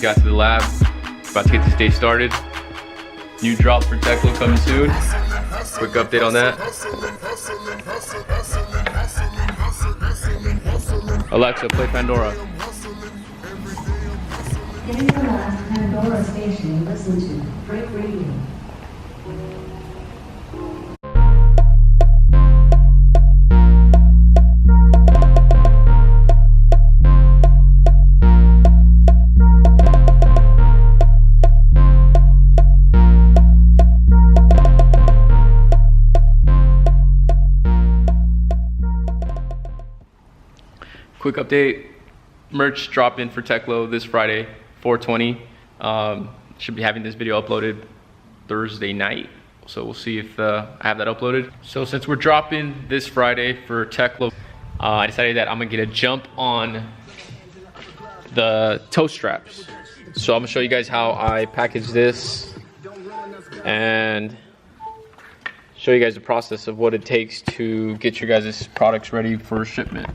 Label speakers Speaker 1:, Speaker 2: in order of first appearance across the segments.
Speaker 1: got to the lab. About to get this day started. New drop for Teklow coming soon. Quick update on that. Alexa, play Pandora.
Speaker 2: Getting the last Pandora station you listen to. Break radio.
Speaker 1: Quick update, merch drop in for Teklow this Friday, 4/20. Should be having this video uploaded Thursday night. So we'll see if I have that uploaded. So since we're dropping this Friday for Teklow, I decided that I'm gonna get a jump on the toe straps. So I'm gonna show you guys how I package this and show you guys the process of what it takes to get your guys' products ready for shipment.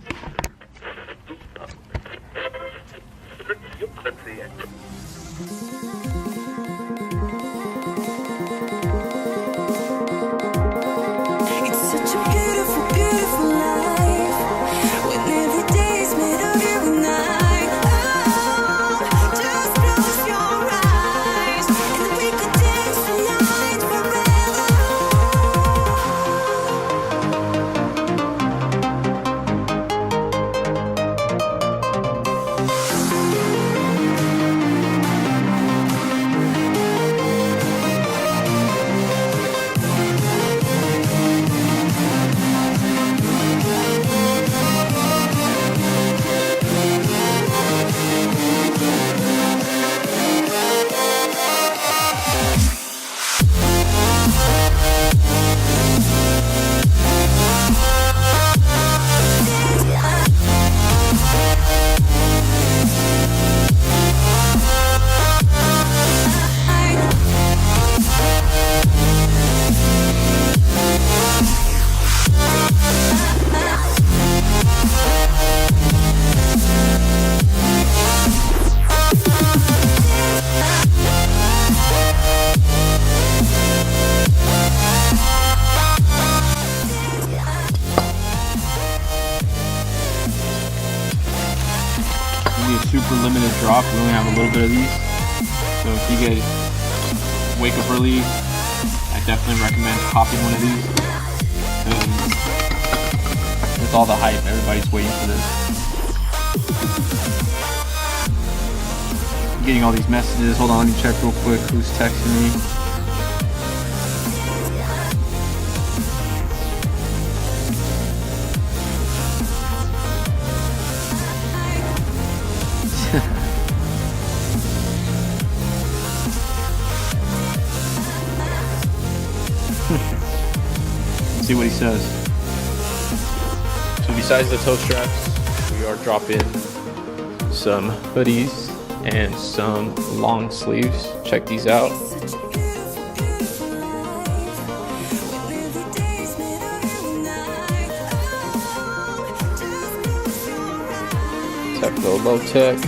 Speaker 1: A super limited drop. We only have a little bit of these, so if you guys wake up early, I definitely recommend copying one of these. With all the hype, everybody's waiting for this. I'm getting all these messages. Hold on, let me check real quick who's texting me. See what he says. So besides the toe straps, we are dropping some hoodies and some long sleeves. Check these out. Teklow Low Tech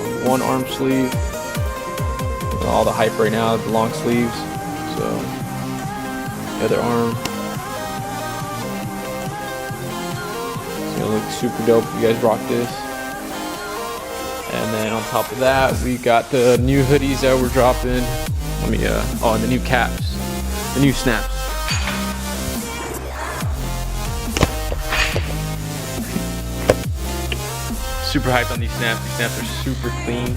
Speaker 1: on one arm sleeve. All the hype right now, the long sleeves. So the other arm. It'll look super dope if you guys rock this. And then on top of that, we got the new hoodies that we're dropping. Let me oh, and the new caps, the new snaps. Super hyped on these snaps. These snaps are super clean.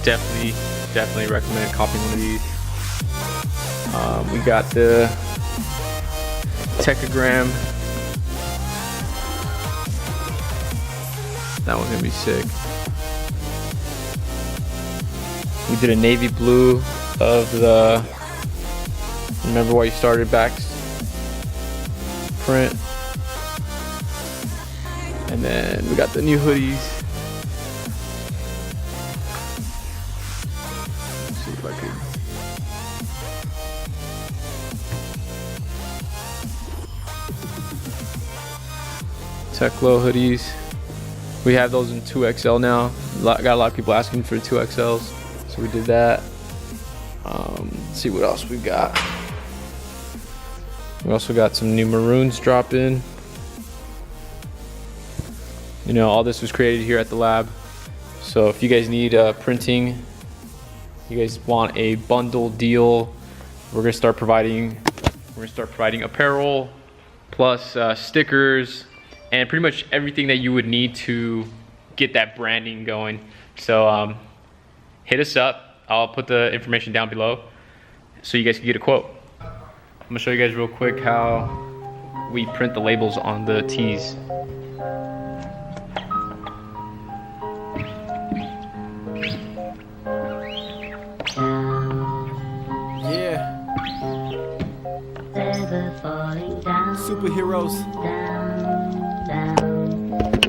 Speaker 1: Definitely recommend copying one of these. We got the Techogram. That one's gonna be sick. We did a navy blue of the Remember Why You Started backs print. And then we got the new hoodies. Let's see if I could. Teklow hoodies. We have those in 2XL now. Got a lot of people asking for 2XLs, so we did that. Let's see what else we got. We also got some new maroons drop in. You know, all this was created here at the lab. So if you guys need printing, you guys want a bundle deal, we're gonna start providing apparel plus stickers and pretty much everything that you would need to get that branding going. So hit us up. I'll put the information down below so you guys can get a quote. I'm gonna show you guys real quick how we print the labels on the tees.
Speaker 3: Yeah. Superheroes.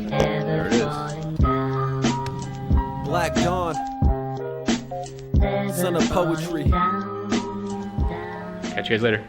Speaker 1: There it is.
Speaker 3: Black Dawn. Son of poetry.
Speaker 1: Catch you guys later.